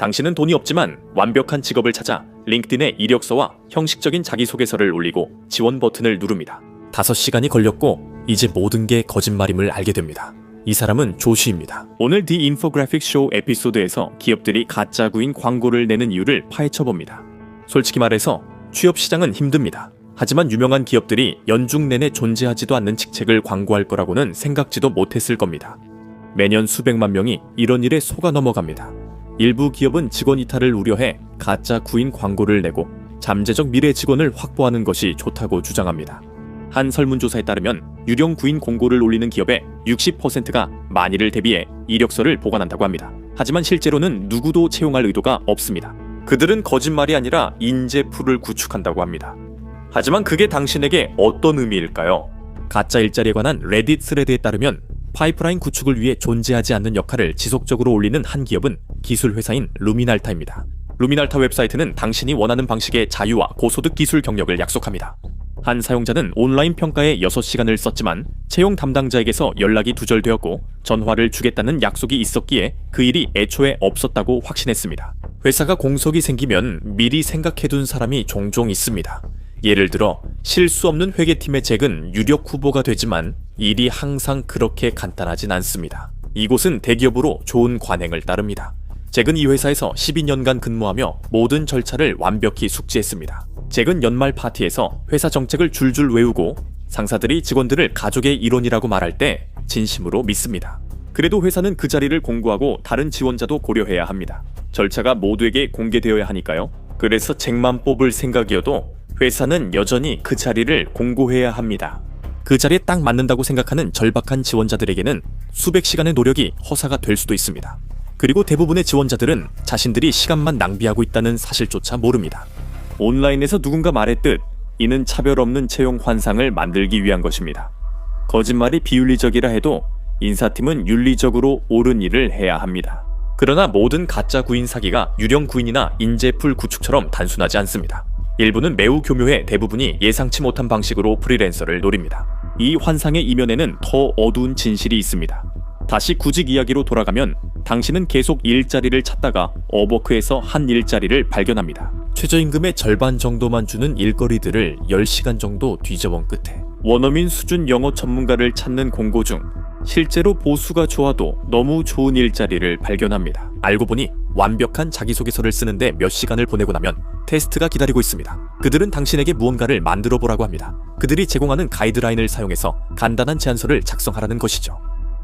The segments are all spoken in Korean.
당신은 돈이 없지만 완벽한 직업을 찾아 링크드인에 이력서와 형식적인 자기소개서를 올리고 지원 버튼을 누릅니다. 5시간이 걸렸고 이제 모든 게 거짓말임을 알게 됩니다. 이 사람은 조시입니다. 오늘 디 인포그래픽 쇼 에피소드에서 기업들이 가짜구인 광고를 내는 이유를 파헤쳐봅니다. 솔직히 말해서 취업 시장은 힘듭니다. 하지만 유명한 기업들이 연중 내내 존재하지도 않는 직책을 광고할 거라고는 생각지도 못했을 겁니다. 매년 수백만 명이 이런 일에 속아 넘어갑니다. 일부 기업은 직원 이탈을 우려해 가짜 구인 광고를 내고 잠재적 미래 직원을 확보하는 것이 좋다고 주장합니다. 한 설문조사에 따르면 유령 구인 공고를 올리는 기업의 60%가 만일을 대비해 이력서를 보관한다고 합니다. 하지만 실제로는 누구도 채용할 의도가 없습니다. 그들은 거짓말이 아니라 인재풀을 구축한다고 합니다. 하지만 그게 당신에게 어떤 의미일까요? 가짜 일자리에 관한 레딧 스레드에 따르면 파이프라인 구축을 위해 존재하지 않는 역할을 지속적으로 올리는 한 기업은 기술 회사인 루미날타입니다. 루미날타 웹사이트는 당신이 원하는 방식의 자유와 고소득 기술 경력을 약속합니다. 한 사용자는 온라인 평가에 6시간을 썼지만 채용 담당자에게서 연락이 두절되었고 전화를 주겠다는 약속이 있었기에 그 일이 애초에 없었다고 확신했습니다. 회사가 공석이 생기면 미리 생각해둔 사람이 종종 있습니다. 예를 들어 실수 없는 회계팀의 잭은 유력 후보가 되지만 일이 항상 그렇게 간단하진 않습니다. 이곳은 대기업으로 좋은 관행을 따릅니다. 잭은 이 회사에서 12년간 근무하며 모든 절차를 완벽히 숙지했습니다. 잭은 연말 파티에서 회사 정책을 줄줄 외우고 상사들이 직원들을 가족의 일원이라고 말할 때 진심으로 믿습니다. 그래도 회사는 그 자리를 공고하고 다른 지원자도 고려해야 합니다. 절차가 모두에게 공개되어야 하니까요. 그래서 잭만 뽑을 생각이어도 회사는 여전히 그 자리를 공고해야 합니다. 그 자리에 딱 맞는다고 생각하는 절박한 지원자들에게는 수백 시간의 노력이 허사가 될 수도 있습니다. 그리고 대부분의 지원자들은 자신들이 시간만 낭비하고 있다는 사실조차 모릅니다. 온라인에서 누군가 말했듯 이는 차별 없는 채용 환상을 만들기 위한 것입니다. 거짓말이 비윤리적이라 해도 인사팀은 윤리적으로 옳은 일을 해야 합니다. 그러나 모든 가짜 구인 사기가 유령 구인이나 인재풀 구축처럼 단순하지 않습니다. 일부는 매우 교묘해 대부분이 예상치 못한 방식으로 프리랜서를 노립니다. 이 환상의 이면에는 더 어두운 진실이 있습니다. 다시 구직 이야기로 돌아가면 당신은 계속 일자리를 찾다가 업워크에서 한 일자리를 발견합니다. 최저임금의 절반 정도만 주는 일거리들을 10시간 정도 뒤져본 끝에 원어민 수준 영어 전문가를 찾는 공고 중 실제로 보수가 좋아도 너무 좋은 일자리를 발견합니다. 알고 보니 완벽한 자기소개서를 쓰는데 몇 시간을 보내고 나면 테스트가 기다리고 있습니다. 그들은 당신에게 무언가를 만들어 보라고 합니다. 그들이 제공하는 가이드라인을 사용해서 간단한 제안서를 작성하라는 것이죠.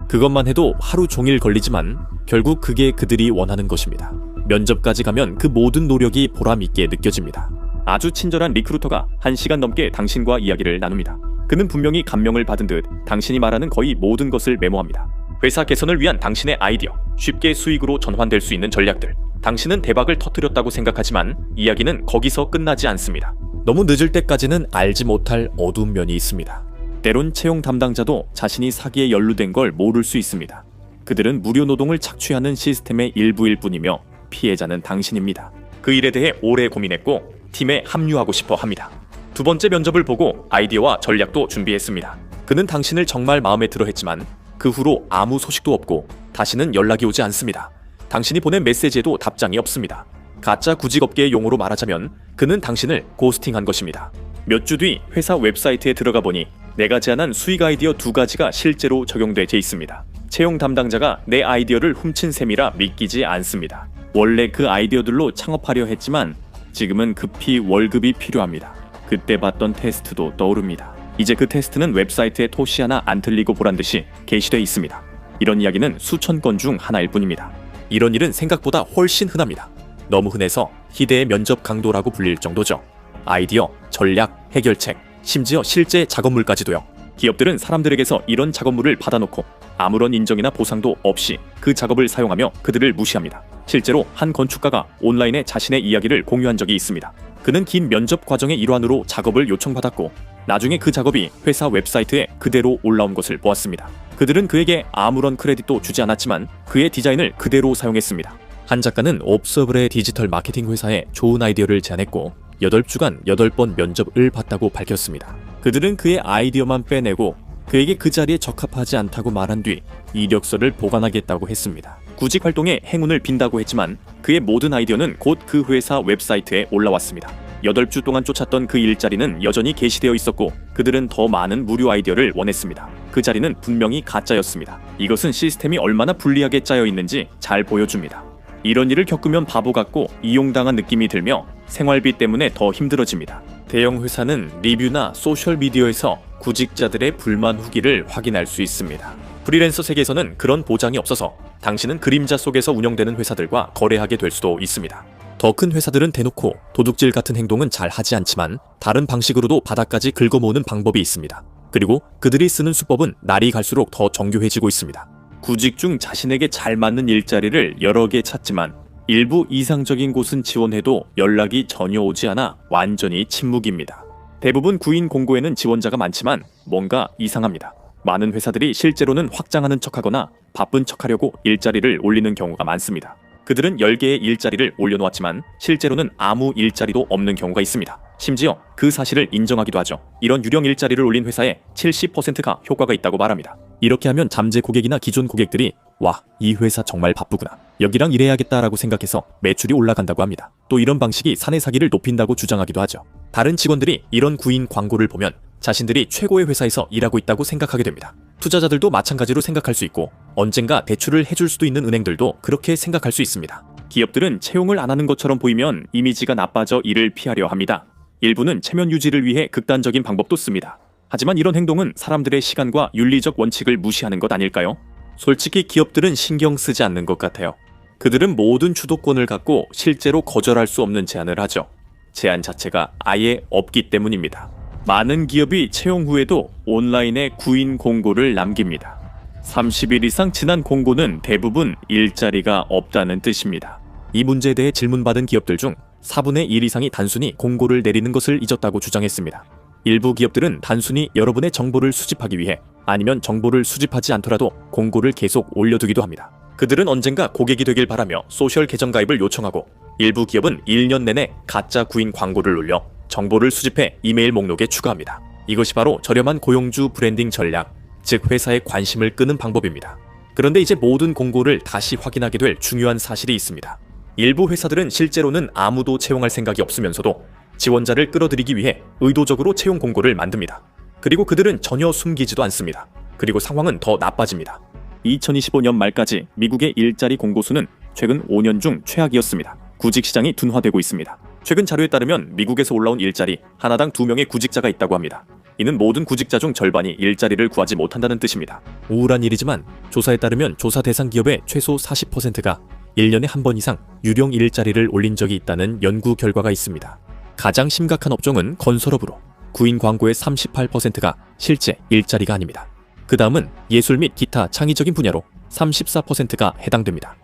그것만 해도 하루 종일 걸리지만 결국 그게 그들이 원하는 것입니다. 면접까지 가면 그 모든 노력이 보람있게 느껴집니다. 아주 친절한 리크루터가 1시간 넘게 당신과 이야기를 나눕니다. 그는 분명히 감명을 받은 듯 당신이 말하는 거의 모든 것을 메모합니다. 회사 개선을 위한 당신의 아이디어, 쉽게 수익으로 전환될 수 있는 전략들. 당신은 대박을 터뜨렸다고 생각하지만 이야기는 거기서 끝나지 않습니다. 너무 늦을 때까지는 알지 못할 어두운 면이 있습니다. 때론 채용 담당자도 자신이 사기에 연루된 걸 모를 수 있습니다. 그들은 무료 노동을 착취하는 시스템의 일부일 뿐이며 피해자는 당신입니다. 그 일에 대해 오래 고민했고 팀에 합류하고 싶어 합니다. 두 번째 면접을 보고 아이디어와 전략도 준비했습니다. 그는 당신을 정말 마음에 들어 했지만 그 후로 아무 소식도 없고 다시는 연락이 오지 않습니다. 당신이 보낸 메시지에도 답장이 없습니다. 가짜 구직업계의 용어로 말하자면 그는 당신을 고스팅한 것입니다. 몇 주 뒤 회사 웹사이트에 들어가 보니 내가 제안한 수익 아이디어 2가지가 실제로 적용돼 있습니다. 채용 담당자가 내 아이디어를 훔친 셈이라 믿기지 않습니다. 원래 그 아이디어들로 창업하려 했지만 지금은 급히 월급이 필요합니다. 그때 봤던 테스트도 떠오릅니다. 이제 그 테스트는 웹사이트에 토시 하나 안 틀리고 보란 듯이 게시돼 있습니다. 이런 이야기는 수천 건 중 하나일 뿐입니다. 이런 일은 생각보다 훨씬 흔합니다. 너무 흔해서 희대의 면접 강도라고 불릴 정도죠. 아이디어, 전략, 해결책, 심지어 실제 작업물까지도요. 기업들은 사람들에게서 이런 작업물을 받아놓고 아무런 인정이나 보상도 없이 그 작업을 사용하며 그들을 무시합니다. 실제로 한 건축가가 온라인에 자신의 이야기를 공유한 적이 있습니다. 그는 긴 면접 과정의 일환으로 작업을 요청받았고 나중에 그 작업이 회사 웹사이트에 그대로 올라온 것을 보았습니다. 그들은 그에게 아무런 크레딧도 주지 않았지만 그의 디자인을 그대로 사용했습니다. 한 작가는 옵서블의 디지털 마케팅 회사에 좋은 아이디어를 제안했고 8주간 8번 면접을 봤다고 밝혔습니다. 그들은 그의 아이디어만 빼내고 그에게 그 자리에 적합하지 않다고 말한 뒤 이력서를 보관하겠다고 했습니다. 구직 활동에 행운을 빈다고 했지만 그의 모든 아이디어는 곧 그 회사 웹사이트에 올라왔습니다. 8주 동안 쫓았던 그 일자리는 여전히 게시되어 있었고 그들은 더 많은 무료 아이디어를 원했습니다. 그 자리는 분명히 가짜였습니다. 이것은 시스템이 얼마나 불리하게 짜여 있는지 잘 보여줍니다. 이런 일을 겪으면 바보 같고 이용당한 느낌이 들며 생활비 때문에 더 힘들어집니다. 대형 회사는 리뷰나 소셜미디어에서 구직자들의 불만 후기를 확인할 수 있습니다. 프리랜서 세계에서는 그런 보장이 없어서 당신은 그림자 속에서 운영되는 회사들과 거래하게 될 수도 있습니다. 더 큰 회사들은 대놓고 도둑질 같은 행동은 잘 하지 않지만 다른 방식으로도 바닥까지 긁어모으는 방법이 있습니다. 그리고 그들이 쓰는 수법은 날이 갈수록 더 정교해지고 있습니다. 구직 중 자신에게 잘 맞는 일자리를 여러 개 찾지만 일부 이상적인 곳은 지원해도 연락이 전혀 오지 않아 완전히 침묵입니다. 대부분 구인 공고에는 지원자가 많지만 뭔가 이상합니다. 많은 회사들이 실제로는 확장하는 척하거나 바쁜 척하려고 일자리를 올리는 경우가 많습니다. 그들은 10개의 일자리를 올려놓았지만 실제로는 아무 일자리도 없는 경우가 있습니다. 심지어 그 사실을 인정하기도 하죠. 이런 유령 일자리를 올린 회사의 70%가 효과가 있다고 말합니다. 이렇게 하면 잠재 고객이나 기존 고객들이 와, 이 회사 정말 바쁘구나. 여기랑 일해야겠다라고 생각해서 매출이 올라간다고 합니다. 또 이런 방식이 사내 사기를 높인다고 주장하기도 하죠. 다른 직원들이 이런 구인 광고를 보면 자신들이 최고의 회사에서 일하고 있다고 생각하게 됩니다. 투자자들도 마찬가지로 생각할 수 있고 언젠가 대출을 해줄 수도 있는 은행들도 그렇게 생각할 수 있습니다. 기업들은 채용을 안 하는 것처럼 보이면 이미지가 나빠져 이를 피하려 합니다. 일부는 체면 유지를 위해 극단적인 방법도 씁니다. 하지만 이런 행동은 사람들의 시간과 윤리적 원칙을 무시하는 것 아닐까요? 솔직히 기업들은 신경 쓰지 않는 것 같아요. 그들은 모든 주도권을 갖고 실제로 거절할 수 없는 제안을 하죠. 제안 자체가 아예 없기 때문입니다. 많은 기업이 채용 후에도 온라인에 구인 공고를 남깁니다. 30일 이상 지난 공고는 대부분 일자리가 없다는 뜻입니다. 이 문제에 대해 질문받은 기업들 중 4분의 1 이상이 단순히 공고를 내리는 것을 잊었다고 주장했습니다. 일부 기업들은 단순히 여러분의 정보를 수집하기 위해 아니면 정보를 수집하지 않더라도 공고를 계속 올려두기도 합니다. 그들은 언젠가 고객이 되길 바라며 소셜 계정 가입을 요청하고 일부 기업은 1년 내내 가짜 구인 광고를 올려 정보를 수집해 이메일 목록에 추가합니다. 이것이 바로 저렴한 고용주 브랜딩 전략, 즉 회사의 관심을 끄는 방법입니다. 그런데 이제 모든 공고를 다시 확인하게 될 중요한 사실이 있습니다. 일부 회사들은 실제로는 아무도 채용할 생각이 없으면서도 지원자를 끌어들이기 위해 의도적으로 채용 공고를 만듭니다. 그리고 그들은 전혀 숨기지도 않습니다. 그리고 상황은 더 나빠집니다. 2025년 말까지 미국의 일자리 공고 수는 최근 5년 중 최악이었습니다. 구직 시장이 둔화되고 있습니다. 최근 자료에 따르면 미국에서 올라온 일자리 하나당 2명의 구직자가 있다고 합니다. 이는 모든 구직자 중 절반이 일자리를 구하지 못한다는 뜻입니다. 우울한 일이지만 조사에 따르면 조사 대상 기업의 최소 40%가 1년에 한 번 이상 유령 일자리를 올린 적이 있다는 연구 결과가 있습니다. 가장 심각한 업종은 건설업으로 구인 광고의 38%가 실제 일자리가 아닙니다. 그 다음은 예술 및 기타 창의적인 분야로 34%가 해당됩니다.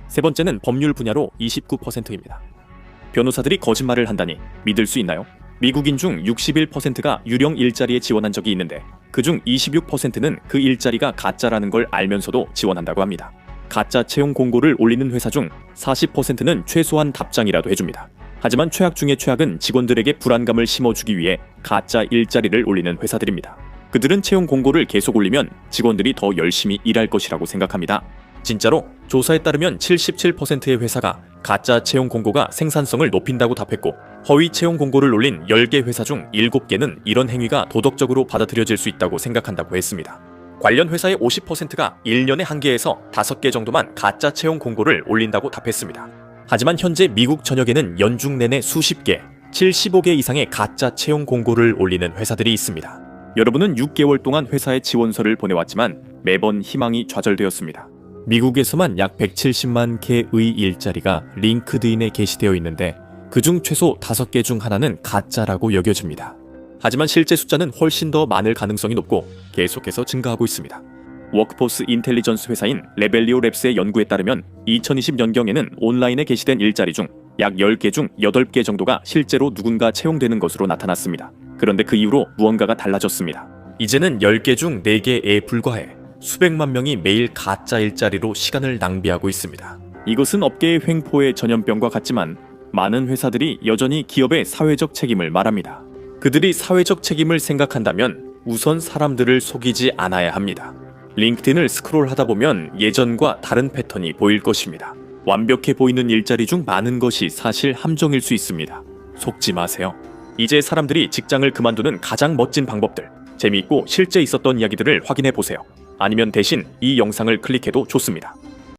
세 번째는 법률 분야로 29%입니다. 변호사들이 거짓말을 한다니 믿을 수 있나요? 미국인 중 61%가 유령 일자리에 지원한 적이 있는데 그중 26%는 그 일자리가 가짜라는 걸 알면서도 지원한다고 합니다. 가짜 채용 공고를 올리는 회사 중 40%는 최소한 답장이라도 해줍니다. 하지만 최악 중의 최악은 직원들에게 불안감을 심어주기 위해 가짜 일자리를 올리는 회사들입니다. 그들은 채용 공고를 계속 올리면 직원들이 더 열심히 일할 것이라고 생각합니다. 진짜로 조사에 따르면 77%의 회사가 가짜 채용 공고가 생산성을 높인다고 답했고 허위 채용 공고를 올린 10개 회사 중 7개는 이런 행위가 도덕적으로 받아들여질 수 있다고 생각한다고 했습니다. 관련 회사의 50%가 1년에 1개에서 5개 정도만 가짜 채용 공고를 올린다고 답했습니다. 하지만 현재 미국 전역에는 연중 내내 수십 개, 75개 이상의 가짜 채용 공고를 올리는 회사들이 있습니다. 여러분은 6개월 동안 회사에 지원서를 보내왔지만 매번 희망이 좌절되었습니다. 미국에서만 약 170만 개의 일자리가 링크드인에 게시되어 있는데 그중 최소 5개 중 하나는 가짜라고 여겨집니다. 하지만 실제 숫자는 훨씬 더 많을 가능성이 높고 계속해서 증가하고 있습니다. 워크포스 인텔리전스 회사인 레벨리오 랩스의 연구에 따르면 2020년경에는 온라인에 게시된 일자리 중 약 10개 중 8개 정도가 실제로 누군가 채용되는 것으로 나타났습니다. 그런데 그 이후로 무언가가 달라졌습니다. 이제는 10개 중 4개에 불과해 수백만 명이 매일 가짜 일자리로 시간을 낭비하고 있습니다. 이것은 업계의 횡포의 전염병과 같지만 많은 회사들이 여전히 기업의 사회적 책임을 말합니다. 그들이 사회적 책임을 생각한다면 우선 사람들을 속이지 않아야 합니다. 링크드인을 스크롤하다 보면 예전과 다른 패턴이 보일 것입니다. 완벽해 보이는 일자리 중 많은 것이 사실 함정일 수 있습니다. 속지 마세요. 이제 사람들이 직장을 그만두는 가장 멋진 방법들, 재미있고 실제 있었던 이야기들을 확인해 보세요. 아니면 대신 이 영상을 클릭해도 좋습니다.